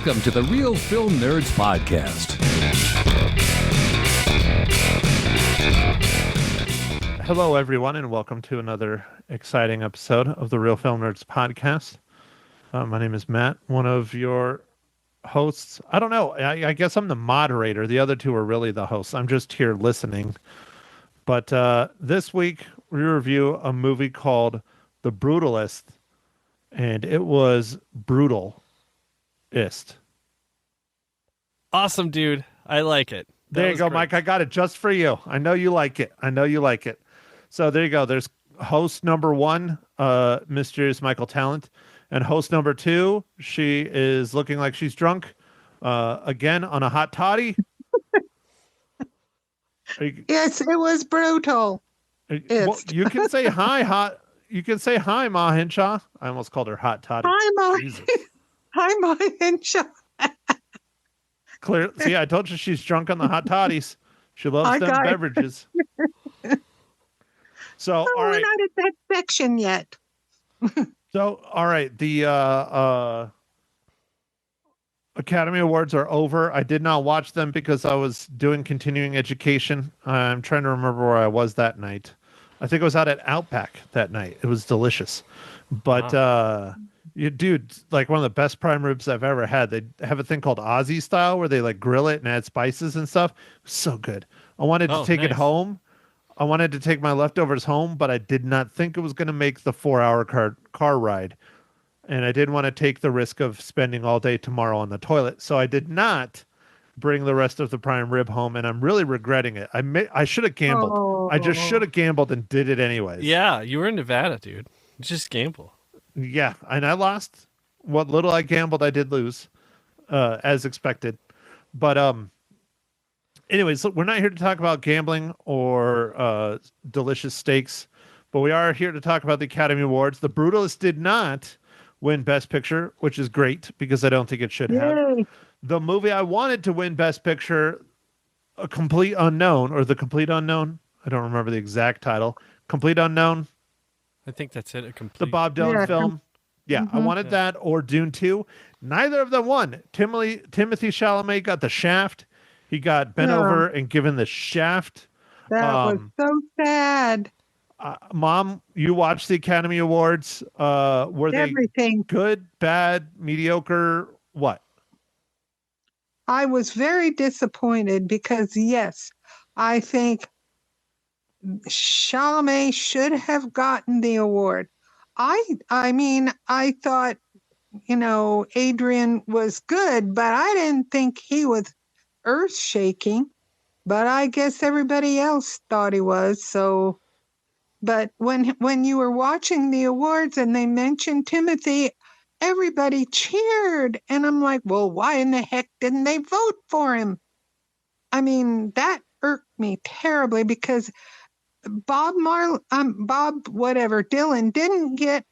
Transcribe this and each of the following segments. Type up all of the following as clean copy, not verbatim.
Welcome to the Real Film Nerds Podcast. Hello, everyone, and welcome to another exciting episode of the Real Film Nerds Podcast. My name is Matt, one of your hosts. I don't know. I guess I'm the moderator. The other two are really the hosts. I'm just here listening. But this week, we review a movie called The Brutalist, and it was Brutalist. Awesome, dude. I like it. There you go, great. Mike. I got it just for you. I know you like it. So there you go. There's host number one, Mysterious Michael Talent, and host number two, she is looking like she's drunk, again on a hot toddy. Yes, it was brutal. Well, you can say hi, You can say hi, Ma Henshaw. I almost called her hot toddy. Hi, Ma. Jesus. Hi, Ma Henshaw. Clear. See, I told you she's drunk on the hot toddies. She loves them beverages. So, all We're right. not at that section yet. So, all right. The Academy Awards are over. I did not watch them because I was doing continuing education. I'm trying to remember where I was that night. I think I was out at Outback that night. It was delicious. But, dude, like one of the best prime ribs I've ever had. They have a thing called Aussie style where they like grill it and add spices and stuff. It was so good. I wanted to take it home. I wanted to take my leftovers home, but I did not think it was going to make the 4-hour car ride. And I didn't want to take the risk of spending all day tomorrow on the toilet. So I did not bring the rest of the prime rib home, and I'm really regretting it. I should have gambled. Oh. I just should have gambled and did it anyways. Yeah, you were in Nevada, dude. Just gamble. Yeah, and I lost. What little I gambled, I did lose, as expected. But anyways, look, we're not here to talk about gambling or delicious steaks, but we are here to talk about the Academy Awards. The Brutalist did not win Best Picture, which is great because I don't think it should have. Yay. The movie I wanted to win Best Picture, The Complete Unknown. I don't remember the exact title. Complete Unknown. I think that's it. A complete. The Bob Dylan film. Yeah, I wanted that or Dune 2. Neither of them won. Timothy Chalamet got The Shaft. He got bent over and given the shaft. That was so sad. Mom, you watched the Academy Awards. Were Everything. they good, bad, mediocre? What? I was very disappointed because, yes, I think Chalamet should have gotten the award. I mean, I thought, Adrian was good, but I didn't think he was earth-shaking. But I guess everybody else thought he was. So, but when you were watching the awards and they mentioned Timothy, everybody cheered. And I'm like, well, why in the heck didn't they vote for him? I mean, that irked me terribly because Dylan didn't get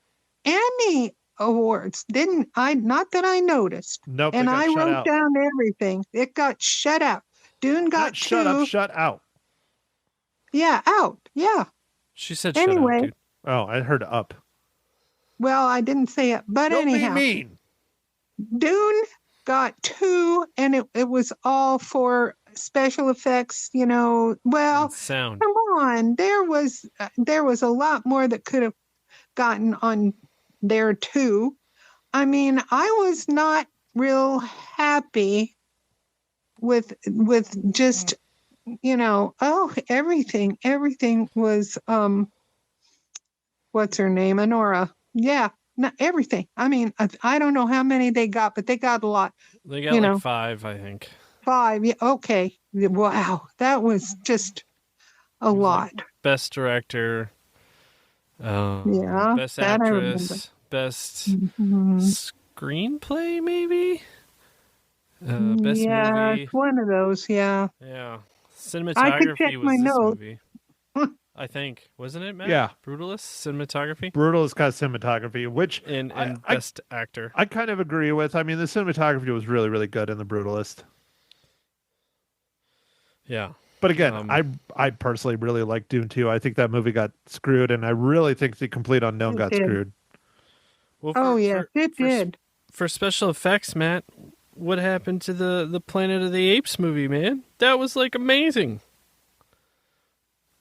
any awards. Not that I noticed. Nope. And I wrote down everything. It got shut out. Dune got shut up, shut out. Yeah, out. Yeah. She said anyway. Shut up, dude. Oh, I heard up. Well, I didn't say it, but Don't anyhow. be mean. Dune got 2, and it was all for special effects, Well, And sound. come on. There was a lot more that could have gotten on there too. I mean, I was not real happy with just everything was what's her name, Honora. Yeah, not everything. I mean, I don't know how many they got, but they got a lot. They got like 5, I think. 5. Yeah, okay. Wow, that was just a lot. Like best director. Yeah, Best that I remember. actress. Best screenplay, maybe. Best movie. It's one of those. Yeah. Yeah. I could Cinematography check was my this notes. movie. I think. Wasn't it, Matt? Yeah. Brutalist? Cinematography? Brutalist got cinematography, which And best actor. I kind of agree with. I mean, the cinematography was really, really good in The Brutalist. Yeah. But again, I personally really like Dune 2. I think that movie got screwed, and I really think The Complete Unknown got screwed. Well, It did. For special effects, Matt, what happened to the Planet of the Apes movie, man? That was like amazing.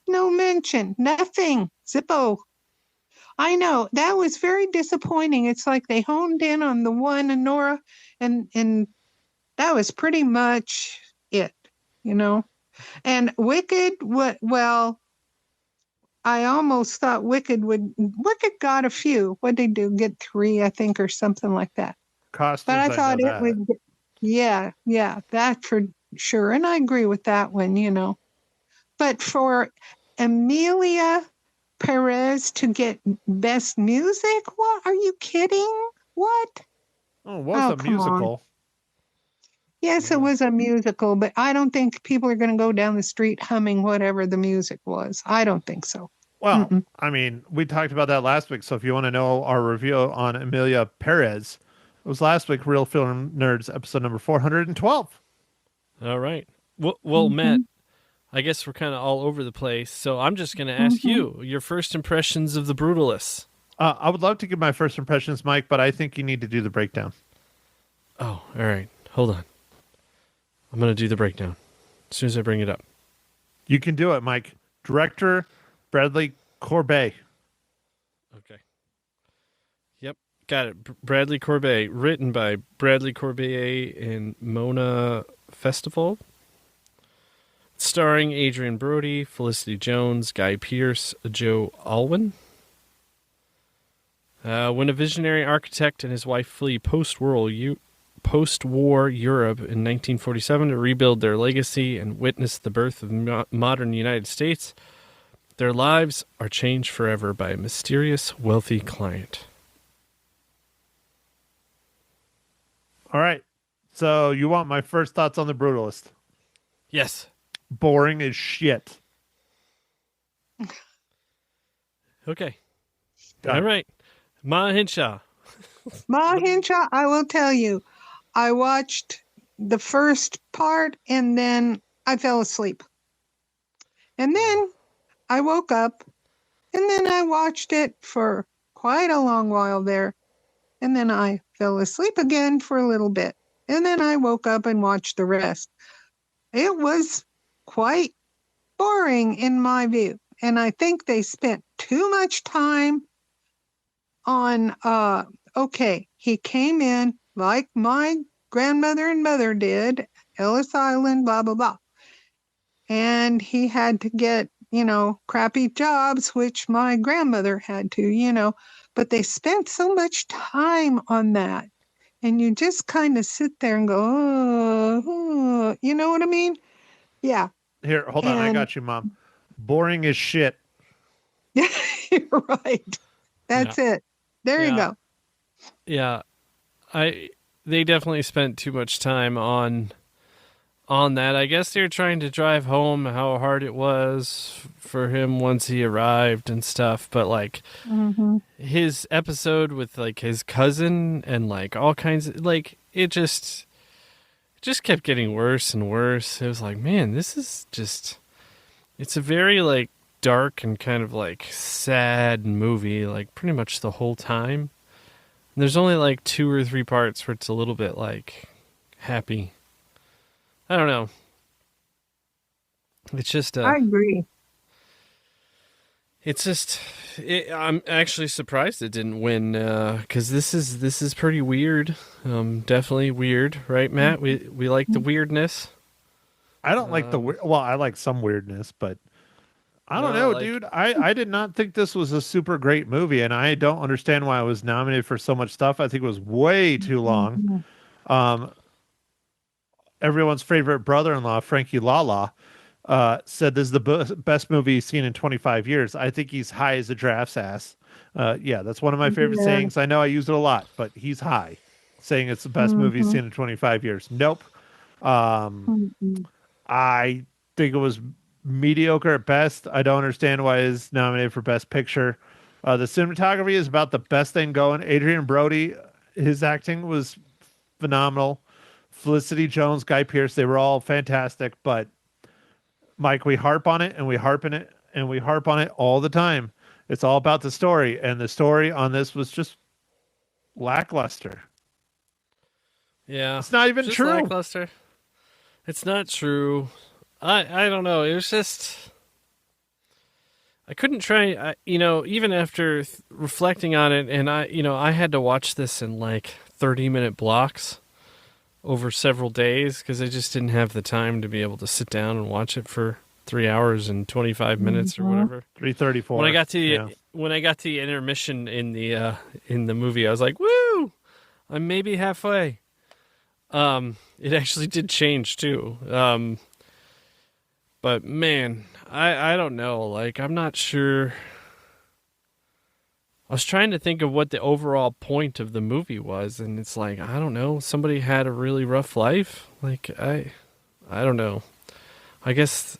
No mention, nothing. Zippo. I know that was very disappointing. It's like they honed in on the one Nora, and that was pretty much it, you know. And Wicked, what? Well, I almost thought Wicked got a few. What did they do? Get 3, I think, or something like that. Costumes, But I know thought it that. would. Yeah, that for sure. And I agree with that one, you know. But for Amelia Perez to get best music, what? Are you kidding? What? Oh, it was a come on. musical. Yes, it was a musical, but I don't think people are going to go down the street humming whatever the music was. I don't think so. Well, Mm-mm. I mean, we talked about that last week. So if you want to know our review on Amelia Perez, it was last week, Real Film Nerds, episode number 412. All right. Well, Matt, I guess we're kind of all over the place, so I'm just going to ask you your first impressions of the Brutalists. I would love to give my first impressions, Mike, but I think you need to do the breakdown. Oh, all right. Hold on. I'm going to do the breakdown as soon as I bring it up. You can do it, Mike. Director Bradley Corbet. Okay. Yep, got it. Bradley Corbet, written by Bradley Corbet and Mona Festival. Starring Adrian Brody, Felicity Jones, Guy Pearce, Joe Alwyn. When a visionary architect and his wife flee post-war Europe in 1947 to rebuild their legacy and witness the birth of modern United States, their lives are changed forever by a mysterious, wealthy client. All right. So you want my first thoughts on the Brutalist? Yes. Boring as shit. Okay. Done. All right. Ma Hinshaw. Ma Hinshaw, I will tell you, I watched the first part and then I fell asleep. And then I woke up and then I watched it for quite a long while there. And then I fell asleep again for a little bit. And then I woke up and watched the rest. It was quite boring in my view. And I think they spent too much time on, okay, he came in like my grandmother and mother did, Ellis Island, blah, blah, blah. And he had to get, crappy jobs, which my grandmother had to, but they spent so much time on that. And you just kind of sit there and go, oh, you know what I mean? Yeah. Here, hold on. I got you, Mom. Boring as shit. Yeah, you're right. That's it. There you go. Yeah. They definitely spent too much time on that. I guess they're trying to drive home how hard it was for him once he arrived and stuff, but like his episode with like his cousin and like all kinds of like it just kept getting worse and worse. It was like, man, this is just it's a very like dark and kind of like sad movie like pretty much the whole time. And there's only like 2 or 3 parts where it's a little bit like happy. I don't know. It's just I agree. It's just I'm actually surprised it didn't win because this is pretty weird. Definitely weird, right, Matt? We like the weirdness. I don't like I like some weirdness, but I don't know, dude. I did not think this was a super great movie, and I don't understand why it was nominated for so much stuff. I think it was way too long. Everyone's favorite brother-in-law, Frankie Lala, said this is the best movie he's seen in 25 years. I think he's high as a giraffe's ass. Yeah, that's one of my favorite sayings. I know I use it a lot, but he's high, saying it's the best movie he's seen in 25 years. Nope. I think it was mediocre at best. I don't understand why it's nominated for Best Picture. The cinematography is about the best thing going. Adrian Brody, his acting was phenomenal. Felicity Jones, Guy Pearce, they were all fantastic. But Mike, we harp on it and we harp on it and we harp on it all the time. It's all about the story, and the story on this was just lackluster. Yeah. It's not even just true. lackluster. It's not true. I don't know. It was just I couldn't try. Even after reflecting on it, and I had to watch this in like 30-minute blocks over several days because I just didn't have the time to be able to sit down and watch it for 3 hours and 25 minutes or whatever. 3:34. When I got to the intermission in the movie, I was like, "Woo! I'm maybe halfway." It actually did change too. But man, I don't know. Like, I'm not sure. I was trying to think of what the overall point of the movie was, and it's like, I don't know. Somebody had a really rough life. Like, I don't know. I guess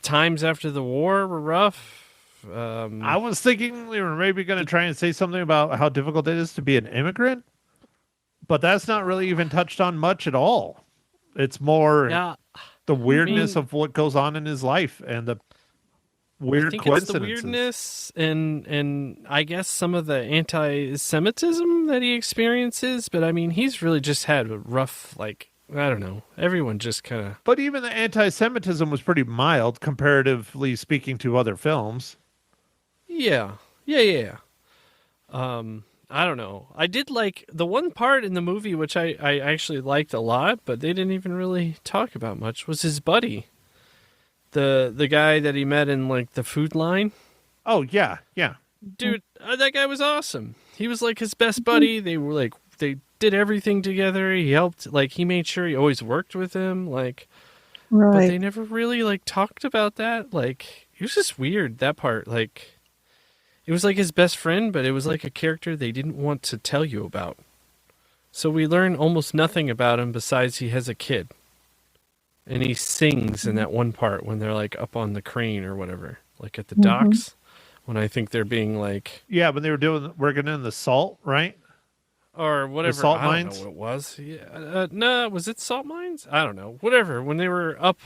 times after the war were rough. I was thinking we were maybe going to try and say something about how difficult it is to be an immigrant, but that's not really even touched on much at all. It's more the weirdness of what goes on in his life and the weird I think coincidences. it's the weirdness and I guess some of the anti-Semitism that he experiences. But I mean, he's really just had a rough, like, I don't know. Everyone just kind of. But even the anti-Semitism was pretty mild, comparatively speaking to other films. Yeah. I don't know. I did like the one part in the movie which I actually liked a lot, but they didn't even really talk about much. Was his buddy, the guy that he met in like the food line. Oh yeah. Dude, that guy was awesome. He was like his best buddy. They were like they did everything together. He helped. Like he made sure he always worked with him. Like, Right. but they never really like talked about that. Like it was just weird that part. Like. It was like his best friend, but it was like a character they didn't want to tell you about. So we learn almost nothing about him besides he has a kid. And he sings in that one part when they're like up on the crane or whatever, like at the docks, when I think they're being like... Yeah, when they were working in the salt, right? Or whatever. The salt I don't mines? know what it was. Yeah, no, was it salt mines? I don't know. Whatever. When they were up,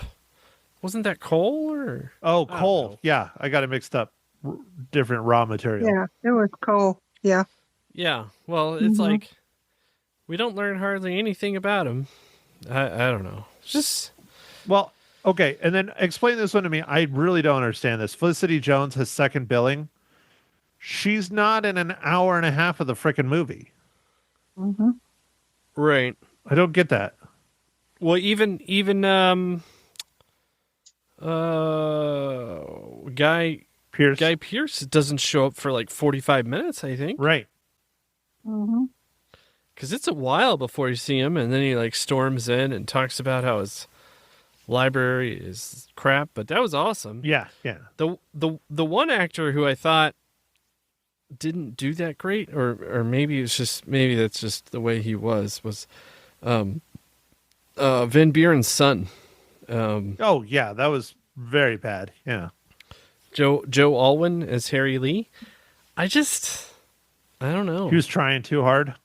wasn't that coal or... Oh, I don't coal. know. Yeah, I got it mixed up. Different raw material. Yeah, it was coal. Yeah. Yeah, well, it's like we don't learn hardly anything about him. I don't know. It's just Well, okay, and then explain this one to me. I really don't understand this. Felicity Jones has second billing. She's not in an hour and a half of the frickin' movie. right. I don't get that. Well, even Guy Pearce doesn't show up for like 45 minutes, I think. Right. Because it's a while before you see him, and then he like storms in and talks about how his library is crap. But that was awesome. Yeah. The one actor who I thought didn't do that great, or maybe that's just the way he was Van Buren's son. Oh yeah, that was very bad. Yeah. Joe Alwyn as Harry Lee. I don't know. He was trying too hard.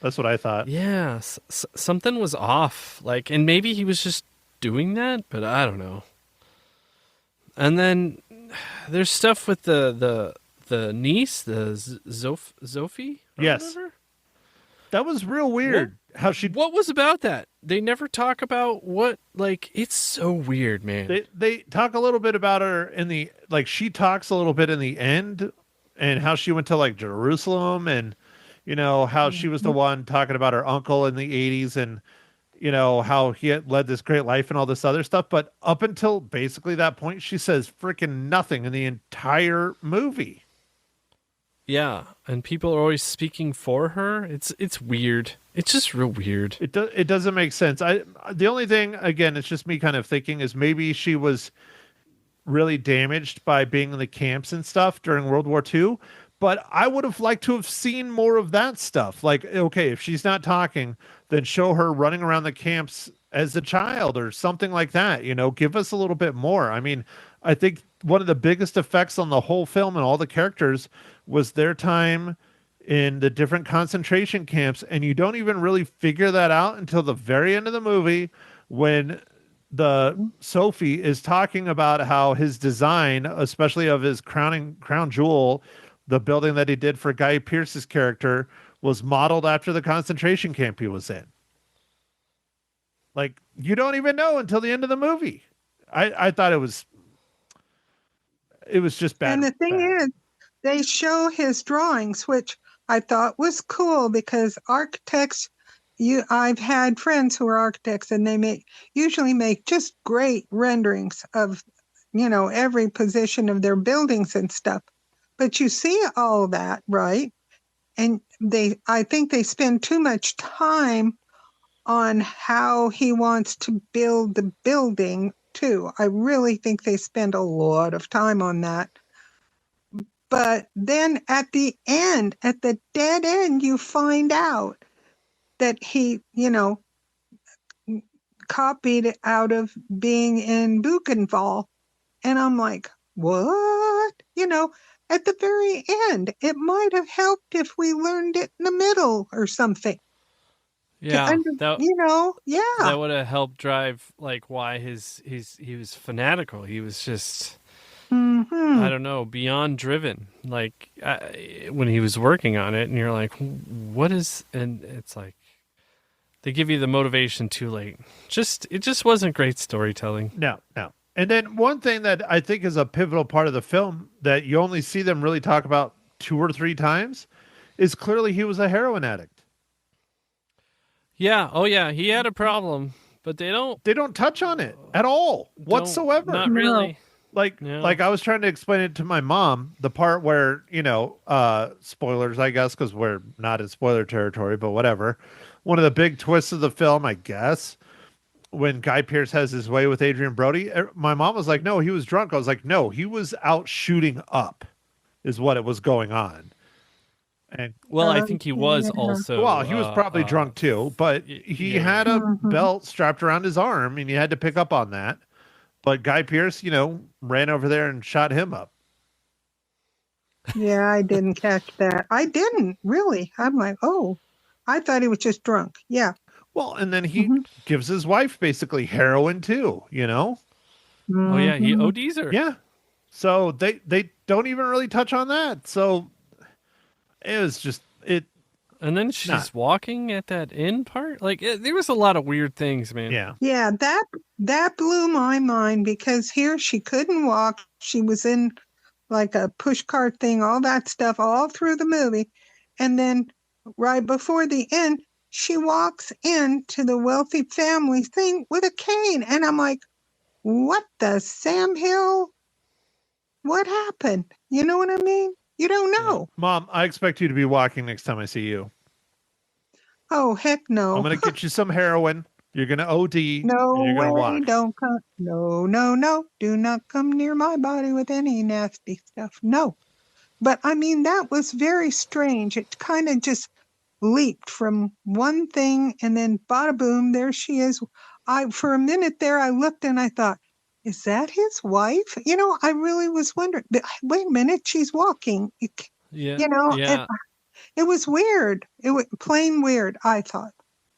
That's what I thought. Yeah, something was off. Like, and maybe he was just doing that, but I don't know. And then there's stuff with the niece, the Zophie. Yes. Whatever. That was real weird. How she What was about that? They never talk about what. Like, it's so weird, man. they talk a little bit about her in the she talks a little bit in the end and how she went to like Jerusalem and how she was the one talking about her uncle in the 80s and how he had led this great life and all this other stuff, but up until basically that point she says freaking nothing in the entire movie. Yeah, and people are always speaking for her. It's weird. It's just real weird. It doesn't make sense. The only thing, again, it's just me kind of thinking, is maybe she was really damaged by being in the camps and stuff during World War II. But I would have liked to have seen more of that stuff. Like, okay, if she's not talking, then show her running around the camps as a child or something like that. Give us a little bit more. I mean, I think one of the biggest effects on the whole film and all the characters was their time in the different concentration camps. And you don't even really figure that out until the very end of the movie when Sophie is talking about how his design, especially of his crown jewel, the building that he did for Guy Pearce's character, was modeled after the concentration camp he was in. Like, you don't even know until the end of the movie. I thought it was just bad. And the thing is, they show his drawings, which I thought was cool because architects, I've had friends who are architects and they usually make just great renderings of, every position of their buildings and stuff. But you see all that, right? And I think they spend too much time on how he wants to build the building too. I really think they spend a lot of time on that. But then at the end, at the dead end, you find out that he, copied it out of being in Buchenwald. And I'm like, what? At the very end, it might have helped if we learned it in the middle or something. Yeah, Yeah. That would have helped drive like why he was fanatical. He was just I don't know, beyond driven. Like when he was working on it, and you're like, what is? And it's like they give you the motivation too late. It just wasn't great storytelling. No. And then one thing that I think is a pivotal part of the film that you only see them really talk about 2 or 3 times is clearly he was a heroin addict. Yeah. Oh, yeah. He had a problem, but they don't touch on it at all whatsoever. Not really. Like I was trying to explain it to my mom, the part where, spoilers, I guess, because we're not in spoiler territory, but whatever. One of the big twists of the film, I guess, when Guy Pearce has his way with Adrian Brody, my mom was like, no, he was drunk. I was like, no, he was out shooting up is what it was going on. And I think he was also. Well, he was probably drunk too, but he had a belt strapped around his arm, and you had to pick up on that. But Guy Pearce, ran over there and shot him up. Yeah, I didn't catch that. I didn't really. I'm like, oh, I thought he was just drunk. Yeah. Well, and then he gives his wife basically heroin too, Oh yeah, he ODs her. Yeah. So they don't even really touch on that. So it was just it. And then she's walking at that end part. Like there was a lot of weird things, man. Yeah. Yeah, that blew my mind because here she couldn't walk. She was in like a push cart thing, all that stuff all through the movie. And then right before the end, she walks into the wealthy family thing with a cane. And I'm like, what the Sam Hill? What happened? You know what I mean? You don't know. Mom, I expect you to be walking next time I see you. Oh, heck no. I'm going to get you some heroin. You're going to OD. No and you're way. gonna walk. Don't come. No. Do not come near my body with any nasty stuff. No. But I mean, that was very strange. It kind of just leaped from one thing and then bada boom, there she is. For a minute there, I looked and I thought, is that his wife? I really was wondering, but wait a minute, she's walking. Yeah. It was weird. It was plain weird, I thought.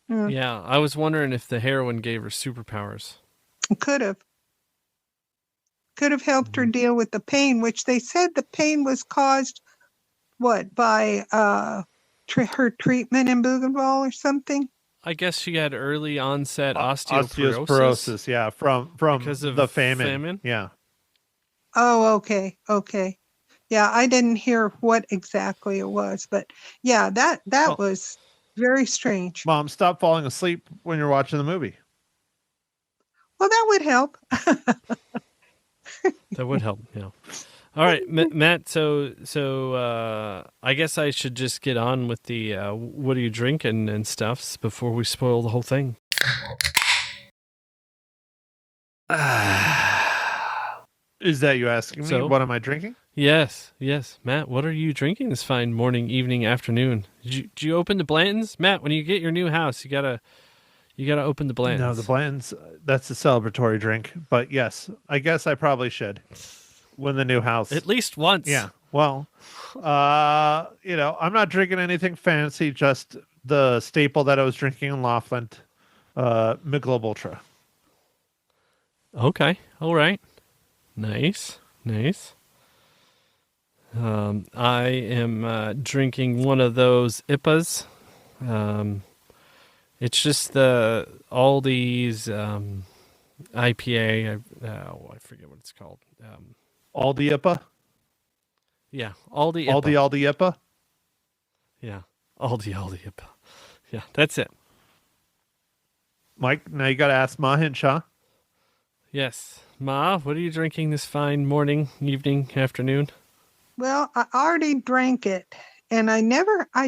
Yeah, I was wondering if the heroin gave her superpowers. Could have helped her deal with the pain, which they said the pain was caused, by her treatment in Bougainville or something? I guess she had early onset osteoporosis. Osteoporosis, yeah, from because of the famine. Yeah. Oh, okay. Yeah, I didn't hear what exactly it was, but yeah, that was very strange. Mom, stop falling asleep when you're watching the movie. Well, that would help. That would help, yeah. All right, Matt, so I guess I should just get on with the what are you drinking and stuffs before we spoil the whole thing. Is that you asking me? What am I drinking? Yes. Matt, what are you drinking this fine morning, evening, afternoon? Did you open the Blantons? Matt, when you get your new house, you gotta open the Blantons. No, the Blantons, that's a celebratory drink. But yes, I guess I probably should. When the new house. At least once. Yeah. Well, I'm not drinking anything fancy, just the staple that I was drinking in Laughlin, Michelob Ultra. Okay. All right. Nice. I am drinking one of those IPAs. It's just the Aldi's IPA. I forget what it's called. Aldi IPA? Yeah, Aldi Aldi IPA. Aldi IPA? Yeah, Aldi IPA. Yeah, that's it. Mike, now you got to ask Ma Hinshaw. Yes. Ma, what are you drinking this fine morning, evening, afternoon? Well, I already drank it, and I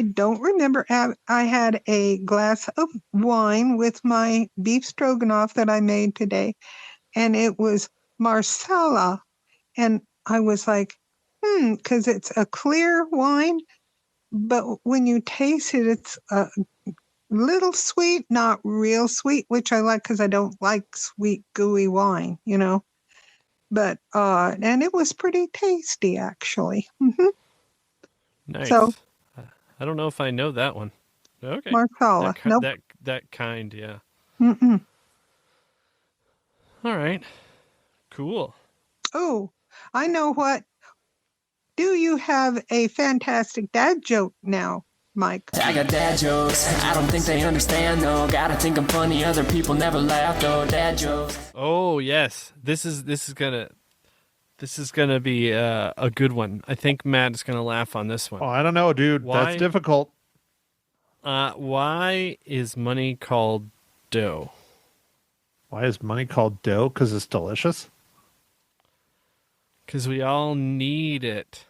don't remember. I had a glass of wine with my beef stroganoff that I made today, and it was Marsala. And I was like, because it's a clear wine, but when you taste it, it's a little sweet, not real sweet, which I like because I don't like sweet, gooey wine, But and it was pretty tasty, actually. Nice. So I don't know if I know that one. Okay. Marsala, nope. That kind, yeah. Mm-mm. All right. Cool. Oh, I know what. Do you have a fantastic dad joke now, Mike? I got dad jokes. I don't think they understand though. Gotta think I'm funny. Other people never laugh though. Dad jokes. Oh yes, this is gonna be a good one. I think Matt's gonna laugh on this one. Oh, I don't know, dude. Why? That's difficult. Why is money called dough? Why is money called dough? Because it's delicious? Because we all need it.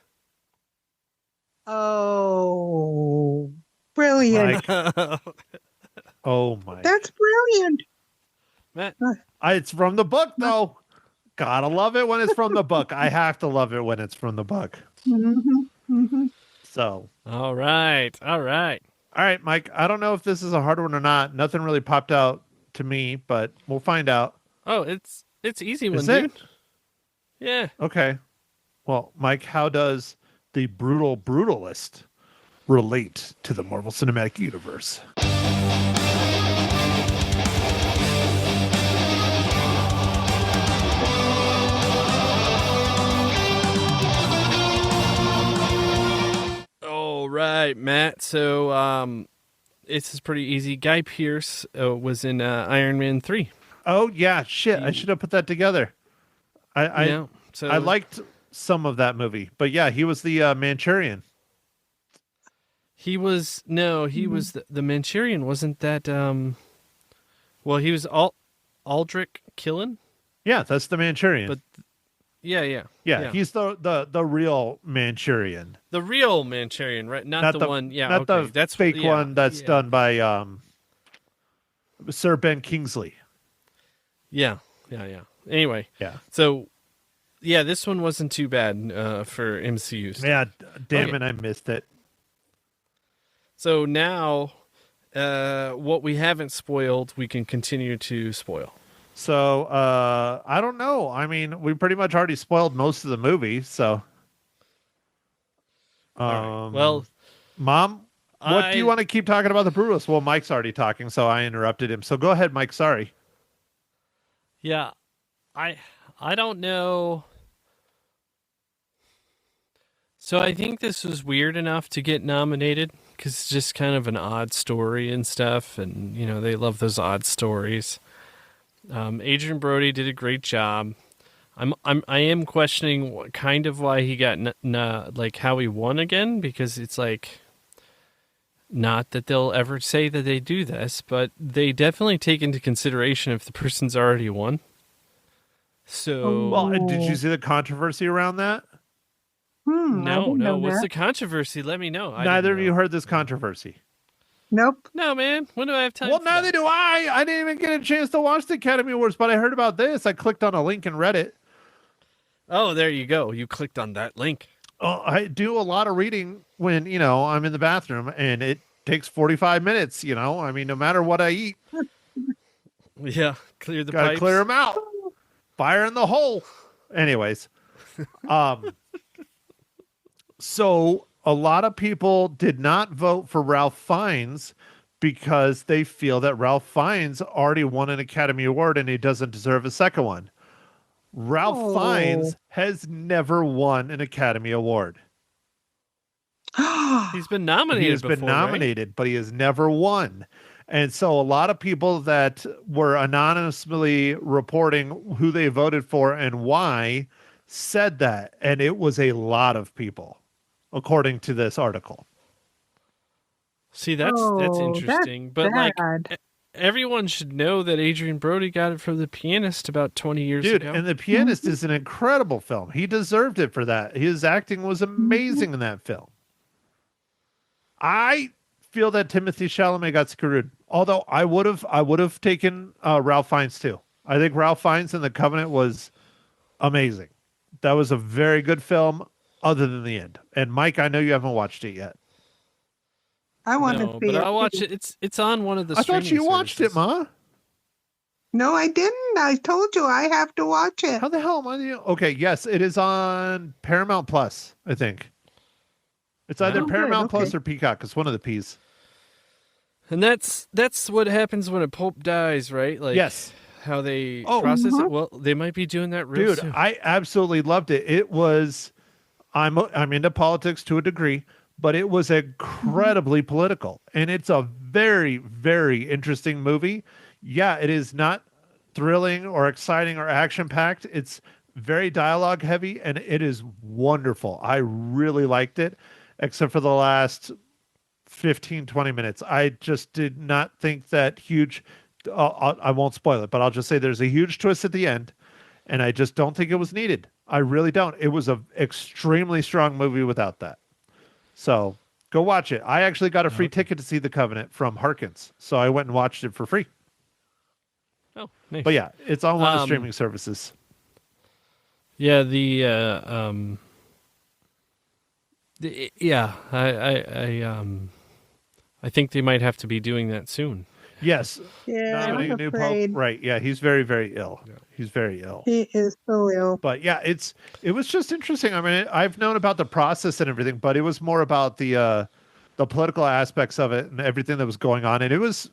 Oh, brilliant. Mike. Oh, my. That's brilliant. Matt, It's from the book, though. Gotta love it when it's from the book. I have to love it when it's from the book. So. all right. All right, Mike. I don't know if this is a hard one or not. Nothing really popped out to me, but we'll find out. Oh, it's easy one, Is it? dude. Yeah. Okay. Well, Mike, how does the Brutalist relate to the Marvel Cinematic Universe? All right, Matt. So, this is pretty easy. Guy Pearce was in Iron Man 3. Oh, yeah. Shit. I should have put that together. I liked some of that movie, but yeah, he was the Manchurian. He was the Manchurian, wasn't that well, he was Aldrich Killen? Yeah, that's the Manchurian. But yeah. He's the real Manchurian. The real Manchurian, right? Not the one. Yeah, not okay. the That's fake one that's done by Sir Ben Kingsley. Yeah. Anyway, yeah. So, yeah, this one wasn't too bad for MCU. Yeah, damn it, I missed it. So now, what we haven't spoiled, we can continue to spoil. So, I don't know. I mean, we pretty much already spoiled most of the movie, so. All right. Well, Mom, what do you want to keep talking about the Brutalist? Well, Mike's already talking, so I interrupted him. So go ahead, Mike. Sorry. Yeah, I don't know. So I think this was weird enough to get nominated because it's just kind of an odd story and stuff, and they love those odd stories. Adrian Brody did a great job. I am questioning why he got like how he won again, because it's like, not that they'll ever say that they do this, but they definitely take into consideration if the person's already won. So, well, did you see the controversy around that? No. What's the controversy? Let me know. Neither of you heard this controversy. Nope. No, man. When do I have time? Well, neither do I. I didn't even get a chance to watch the Academy Awards, but I heard about this. I clicked on a link and read it. Oh, there you go. You clicked on that link. Oh, I do a lot of reading when, I'm in the bathroom, and it takes 45 minutes, I mean, no matter what I eat. Yeah, clear the Gotta pipes. clear them out. Fire in the hole. Anyways. So a lot of people did not vote for Ralph Fiennes because they feel that Ralph Fiennes already won an Academy Award and he doesn't deserve a second one. Ralph Fiennes has never won an Academy Award. He's been nominated. He has been nominated, right? But he has never won. And so a lot of people that were anonymously reporting who they voted for and why said that. And it was a lot of people, according to this article. See, that's Oh, interesting. that's But like bad. everyone should know that Adrian Brody got it from The Pianist about 20 years Dude, ago. and The Pianist is an incredible film. He deserved it for that. His acting was amazing in that film. I feel that Timothy Chalamet got screwed. Although I would have taken Ralph Fiennes too. I think Ralph Fiennes in The Covenant was amazing. That was a very good film, other than the end. And Mike, I know you haven't watched it yet. I want to No, see but it. I'll watch too. it. It's on one of the I thought streaming you watched it, services. Ma. No, I didn't. I told you I have to watch it. How the hell am I? Okay, yes, it is on Paramount Plus. I think it's either Oh, good, Paramount Plus okay. or Peacock. It's one of the P's. And that's what happens when a pope dies, right? Like Yes. how they Oh. process Mhm. it. Well, they might be doing that real Dude, soon. I absolutely loved it. It was I'm into politics to a degree, but it was incredibly political, and it's a very, very interesting movie. Yeah, it is not thrilling or exciting or action packed. It's very dialogue heavy, and it is wonderful. I really liked it, except for the last 15, 20 minutes. I just did not think that huge. I won't spoil it, but I'll just say there's a huge twist at the end, and I just don't think it was needed. I really don't. It was an extremely strong movie without that. So go watch it. I actually got a free ticket to see The Covenant from Harkins, so I went and watched it for free. Oh, nice. But yeah, it's on one of the Um, streaming services. Yeah, yeah, I think they might have to be doing that soon. Yes. Yeah, Nominating I'm a new pope. afraid Right. Yeah, he's very, very ill. He's very ill. he is so ill. But yeah, it was just interesting. I mean, I've known about the process and everything, but it was more about the political aspects of it and everything that was going on, and it was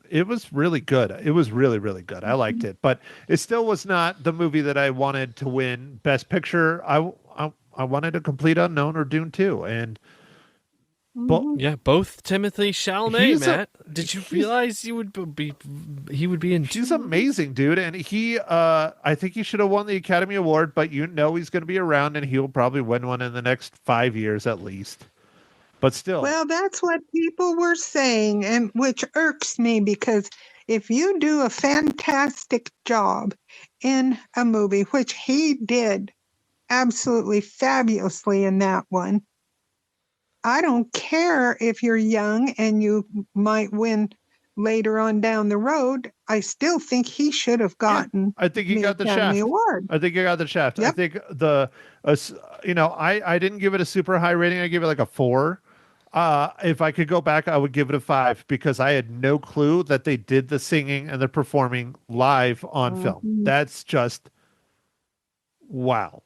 really good. It was really, really good. I liked it, but it still was not the movie that I wanted to win Best Picture. I wanted a Complete Unknown or Dune 2, and but Yeah, both Timothy Chalamet, He's a- Matt. Did you realize he would be in? he's amazing, dude, and he I think he should have won the Academy Award, but he's going to be around, and he'll probably win one in the next 5 years at least. But still, Well, that's what people were saying, and which irks me because if you do a fantastic job in a movie, which he did absolutely fabulously in that one, I don't care if you're young and you might win later on down the road. I still think he should have gotten I think he the got the Academy shaft. Award. I think he got the shaft. I Yep. think I didn't give it a super high rating. I gave it like a 4. If I could go back, I would give it a 5 because I had no clue that they did the singing and the performing live on film. Mhm. That's just wow.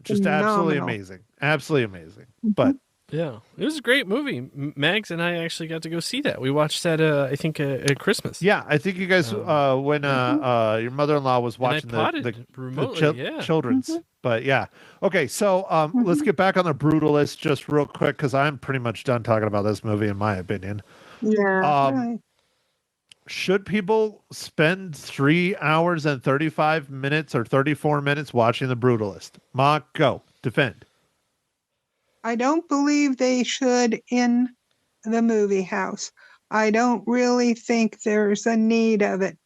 Just absolutely Phenomenal. amazing. Absolutely amazing. But Yeah, it was a great movie. Mags and I actually got to go see that. We watched that, I think, at Christmas. yeah, I think you guys when your mother-in-law was And I watching potted the remotely. Yeah. children's. But yeah. Okay, so let's get back on the Brutalist just real quick because I'm pretty much done talking about this movie in my opinion. Yeah. Right. Should people spend 3 hours and 35 minutes or 34 minutes watching the Brutalist? Ma, go. Defend. I don't believe they should in the movie house. I don't really think there's a need of it.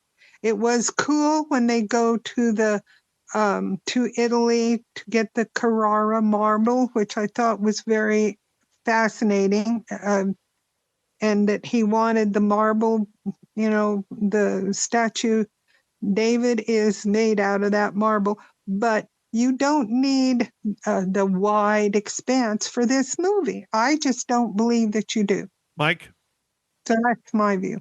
It was cool when they go to the to Italy to get the Carrara marble, which I thought was very fascinating, and that he wanted the marble. You know, the statue David is made out of that marble, but you don't need the wide expanse for this movie. I just don't believe that you do. Mike? So that's my view.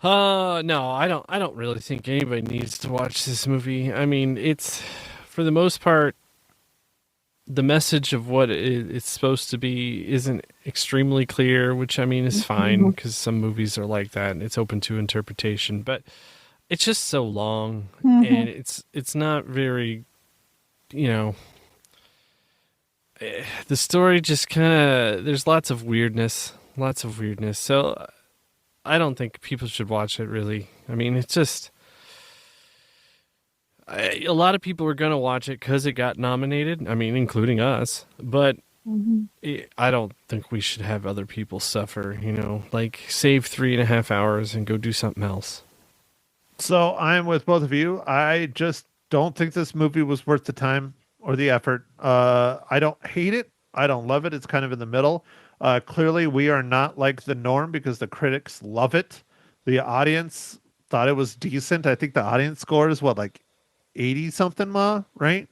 No, I don't really think anybody needs to watch this movie. I mean, it's for the most part the message of what it's supposed to be isn't extremely clear, which I mean is fine because some movies are like that and it's open to interpretation, but it's just so long and it's not very, the story just kind of, there's lots of weirdness. So I don't think people should watch it, really. I mean, it's just... a lot of people are going to watch it because it got nominated. I mean, including us. But I don't think we should have other people suffer, Like, save 3.5 hours and go do something else. So I'm with both of you. I just don't think this movie was worth the time or the effort. I don't hate it. I don't love it. It's kind of in the middle. Clearly, we are not like the norm because the critics love it. The audience thought it was decent. I think the audience score is like 80 something, Ma, right?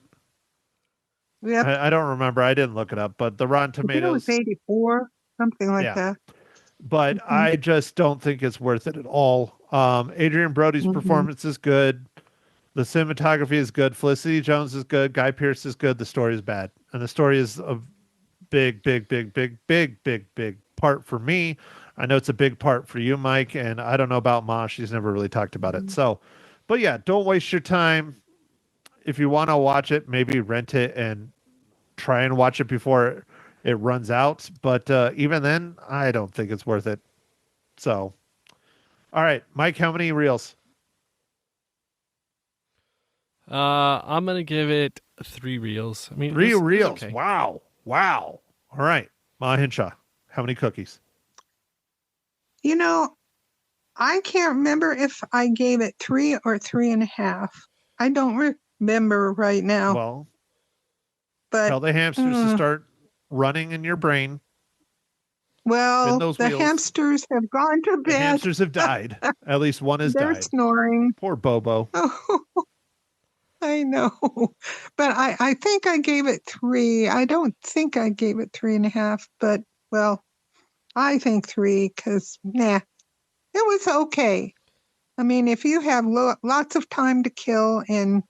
Yep. I don't remember. I didn't look it up, but the Rotten I think it was Tomatoes, 84, something like that. but I just don't think it's worth it at all. Adrian Brody's performance is good. The cinematography is good. Felicity Jones is good. Guy Pearce is good. The story is bad. And the story is a big part for me. I know it's a big part for you, Mike, and I don't know about Ma. She's never really talked about it. So, but yeah, don't waste your time. If you want to watch it, maybe rent it and try and watch it before it runs out. But even then, I don't think it's worth it. So, all right, Mike, how many reels? I'm going to give it 3 reels. I mean, 3 reels. Okay. Wow. All right, Ma Hinshaw, how many cookies? I can't remember if I gave it 3 or 3.5. I don't remember right now. Well, but tell the hamsters to start running in your brain. Well, those the wheels. Hamsters have gone to bed. The hamsters have died. At least one has They're died. snoring. Poor Bobo. Oh, I know. But I think I gave it 3. I don't think I gave it 3.5, but, well, I think 3 because, it was okay. I mean, if you have lots of time to kill and,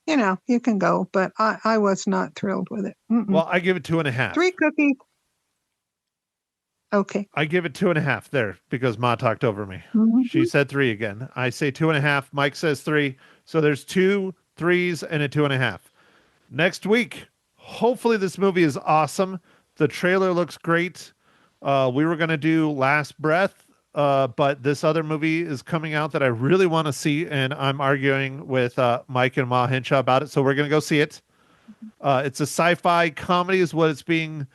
you can go, but I was not thrilled with it. Well, I give it 2.5. 3 cookies. Okay. I give it 2.5 there because Ma talked over me. She said 3 again. I say 2.5. Mike says 3. So there's 2 3s and a 2.5. Next week, hopefully this movie is awesome. The trailer looks great. We were going to do Last Breath, but this other movie is coming out that I really want to see, and I'm arguing with Mike and Ma Hinshaw about it, so we're going to go see it. It's a sci-fi comedy is what it's being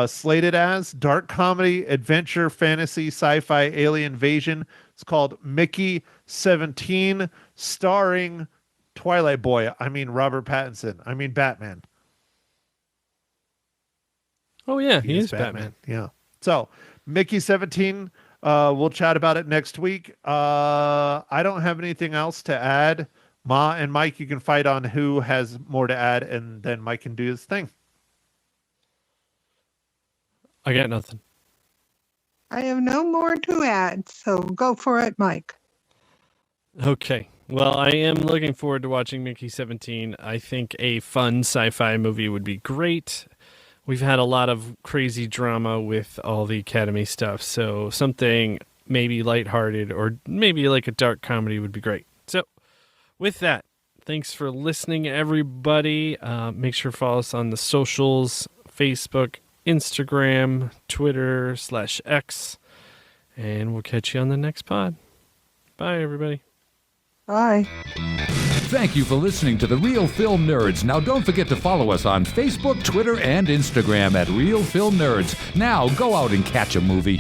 slated as. Dark comedy, adventure, fantasy, sci-fi, alien invasion. It's called Mickey 17, starring Twilight Boy. I mean Robert Pattinson. I mean Batman. Oh, yeah, he is Batman. Yeah. So, Mickey 17, we'll chat about it next week. I don't have anything else to add. Ma and Mike, you can fight on who has more to add, and then Mike can do his thing. I got nothing. I have no more to add, so go for it, Mike. Okay. Well, I am looking forward to watching Mickey 17. I think a fun sci-fi movie would be great. We've had a lot of crazy drama with all the Academy stuff, so something maybe lighthearted or maybe like a dark comedy would be great. So, with that, thanks for listening, everybody. Make sure to follow us on the socials, Facebook, Instagram, Twitter /X, and we'll catch you on the next pod. Bye, everybody. Bye. Thank you for listening to The Real Film Nerds. Now, don't forget to follow us on Facebook, Twitter, and Instagram at Real Film Nerds. Now, go out and catch a movie.